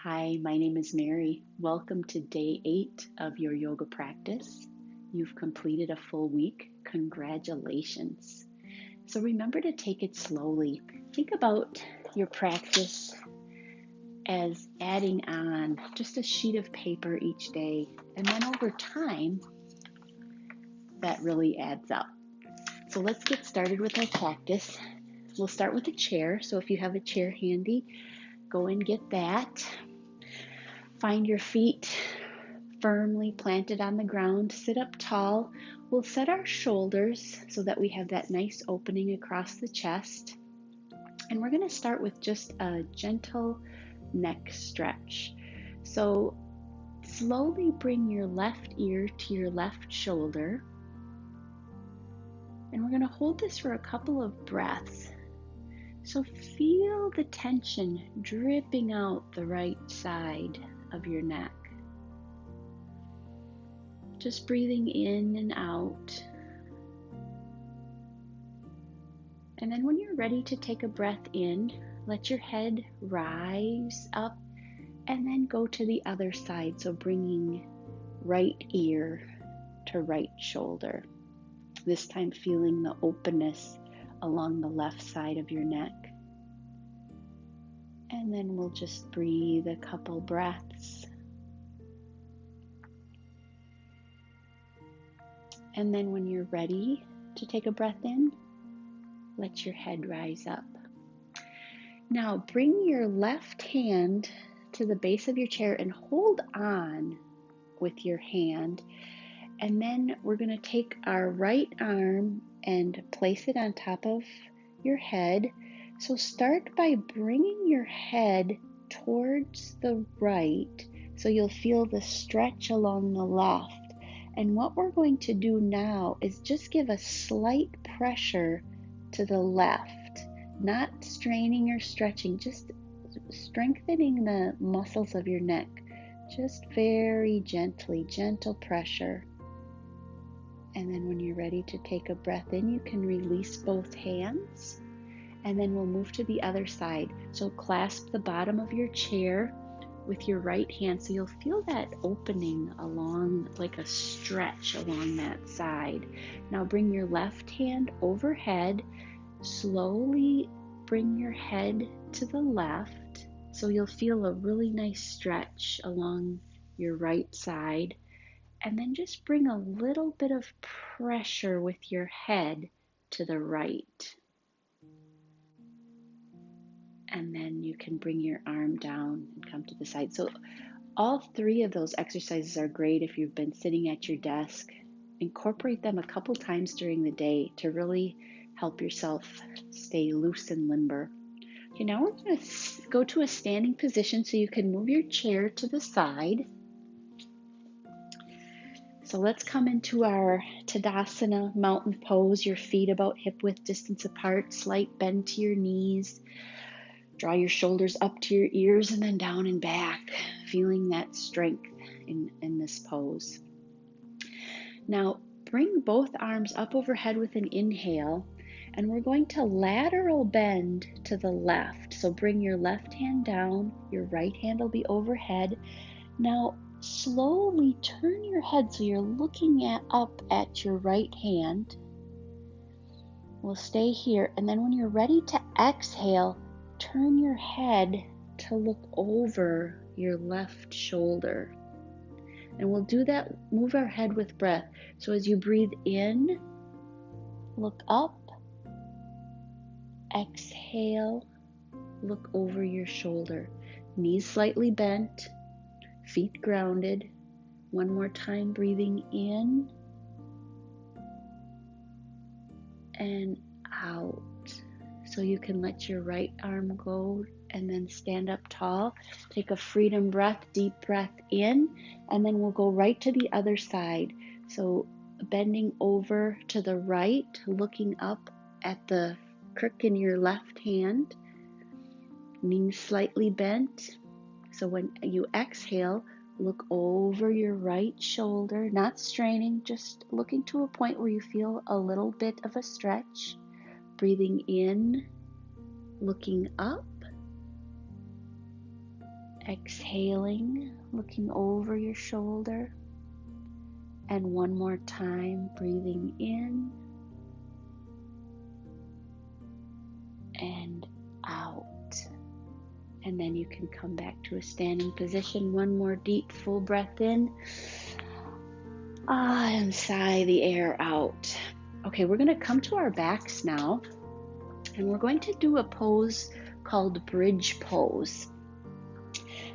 Hi, my name is Mary. Welcome to day 8 of your yoga practice. You've completed a full week. Congratulations. So remember to take it slowly. Think about your practice as adding on just a sheet of paper each day. And then over time, that really adds up. So let's get started with our practice. We'll start with a chair. So if you have a chair handy, go and get that. Find your feet firmly planted on the ground. Sit up tall. We'll set our shoulders so that we have that nice opening across the chest. And we're going to start with just a gentle neck stretch. So slowly bring your left ear to your left shoulder. And we're going to hold this for a couple of breaths. So feel the tension dripping out the right side of your neck. Just breathing in and out. And then when you're ready to take a breath in, let your head rise up and then go to the other side. So bringing right ear to right shoulder. This time feeling the openness along the left side of your neck. And then we'll just breathe a couple breaths. And then when you're ready to take a breath in, let your head rise up. Now bring your left hand to the base of your chair and hold on with your hand. And then we're going to take our right arm and place it on top of your head. So start by bringing your head towards the right so you'll feel the stretch along the left. And what we're going to do now is just give a slight pressure to the left, not straining or stretching, just strengthening the muscles of your neck, just very gently, gentle pressure. And then when you're ready to take a breath in, you can release both hands, and then we'll move to the other side. So clasp the bottom of your chair with your right hand, so you'll feel that opening along, like a stretch along that side. Now bring your left hand overhead, slowly bring your head to the left, so you'll feel a really nice stretch along your right side. And then just bring a little bit of pressure with your head to the right. And then you can bring your arm down and come to the side. So all 3 of those exercises are great if you've been sitting at your desk. Incorporate them a couple times during the day to really help yourself stay loose and limber. Okay, now we're going to go to a standing position so you can move your chair to the side. So let's come into our Tadasana mountain pose, your feet about hip width distance apart, slight bend to your knees. Draw your shoulders up to your ears and then down and back, feeling that strength in this pose. Now bring both arms up overhead with an inhale, and we're going to lateral bend to the left. So bring your left hand down, your right hand will be overhead. Now slowly turn your head so you're looking up at your right hand. We'll stay here, and then when you're ready to exhale, turn your head to look over your left shoulder. And we'll do that, move our head with breath. So as you breathe in, look up, exhale, look over your shoulder. Knees slightly bent, feet grounded. One more time, breathing in and out. So you can let your right arm go and then stand up tall. Take a freedom breath, deep breath in, and then we'll go right to the other side. So bending over to the right, looking up at the crook in your left hand, knees slightly bent. So when you exhale, look over your right shoulder, not straining, just looking to a point where you feel a little bit of a stretch. Breathing in, looking up, Exhaling, looking over your shoulder. And one more time, breathing in and out. And then you can come back to a standing position. One more deep, full breath in. And sigh the air out. Okay, we're going to come to our backs now. And we're going to do a pose called bridge pose.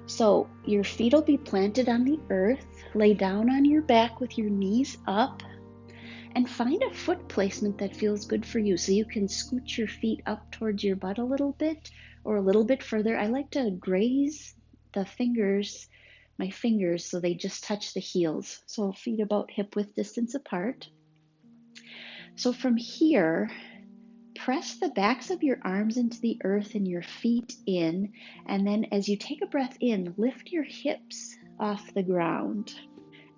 So your feet will be planted on the earth. Lay down on your back with your knees up. And find a foot placement that feels good for you. So you can scoot your feet up towards your butt a little bit or a little bit further. I like to graze the fingers, my fingers, so they just touch the heels. So feet about hip width distance apart. So from here, press the backs of your arms into the earth and your feet in. And then as you take a breath in, lift your hips off the ground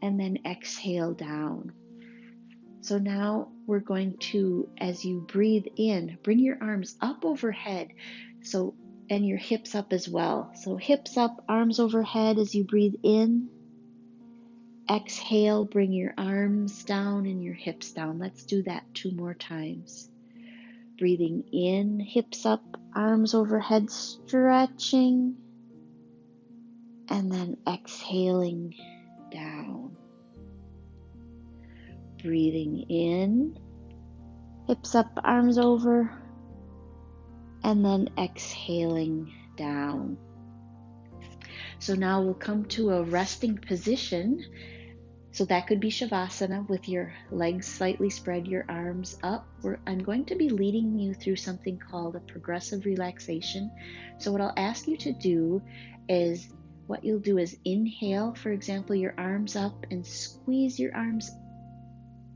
and then exhale down. So now we're going to, as you breathe in, bring your arms up overhead, and your hips up as well. So hips up, arms overhead as you breathe in. Exhale, bring your arms down and your hips down. Let's do that 2 more times. Breathing in, hips up, arms overhead, stretching. And then exhaling down. Breathing in, hips up, arms over, and then exhaling down. So now we'll come to a resting position. So that could be Shavasana with your legs slightly spread, your arms up. I'm going to be leading you through something called a progressive relaxation. So what I'll ask you to do is, what you'll do is inhale, for example, your arms up and squeeze your arms,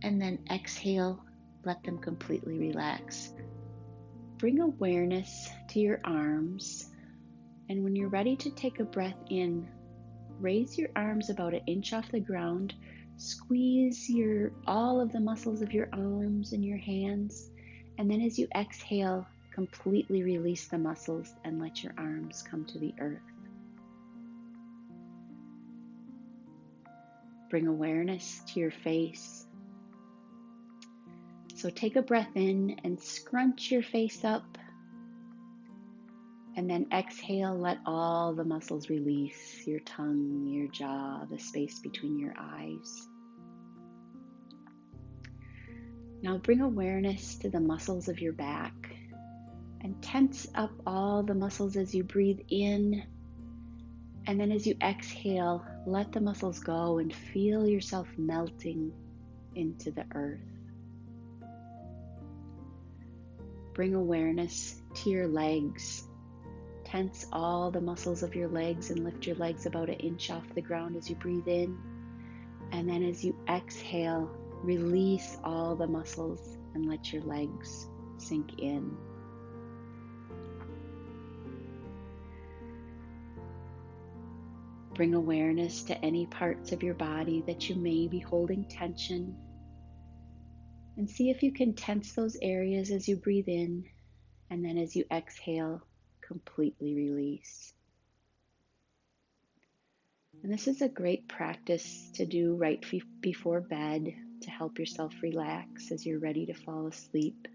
and then exhale, let them completely relax. Bring awareness to your arms, and when you're ready to take a breath in, raise your arms about 1 inch off the ground, squeeze all of the muscles of your arms and your hands, and then as you exhale, completely release the muscles and let your arms come to the earth. Bring awareness to your face. So take a breath in and scrunch your face up, and then exhale, let all the muscles release, your tongue, your jaw, the space between your eyes. Now bring awareness to the muscles of your back and tense up all the muscles as you breathe in, and then as you exhale, let the muscles go and feel yourself melting into the earth. Bring awareness to your legs. Tense all the muscles of your legs and lift your legs about 1 inch off the ground as you breathe in. And then as you exhale, release all the muscles and let your legs sink in. Bring awareness to any parts of your body that you may be holding tension. And see if you can tense those areas as you breathe in, and then as you exhale, completely release. And this is a great practice to do right before bed to help yourself relax as you're ready to fall asleep.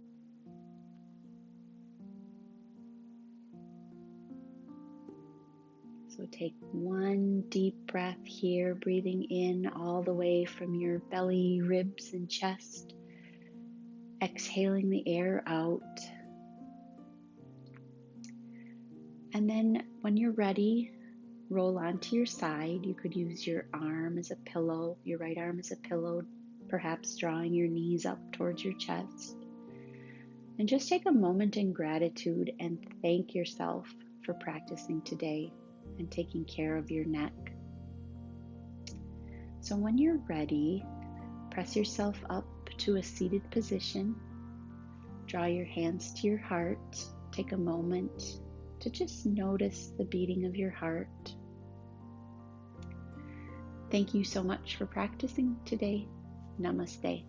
So take 1 deep breath here, breathing in all the way from your belly, ribs, and chest. Exhaling the air out. And then when you're ready, roll onto your side. You could use your arm as a pillow, your right arm as a pillow, perhaps drawing your knees up towards your chest. And just take a moment in gratitude and thank yourself for practicing today and taking care of your neck. So when you're ready, press yourself up to a seated position. Draw your hands to your heart. Take a moment to just notice the beating of your heart. Thank you so much for practicing today. Namaste.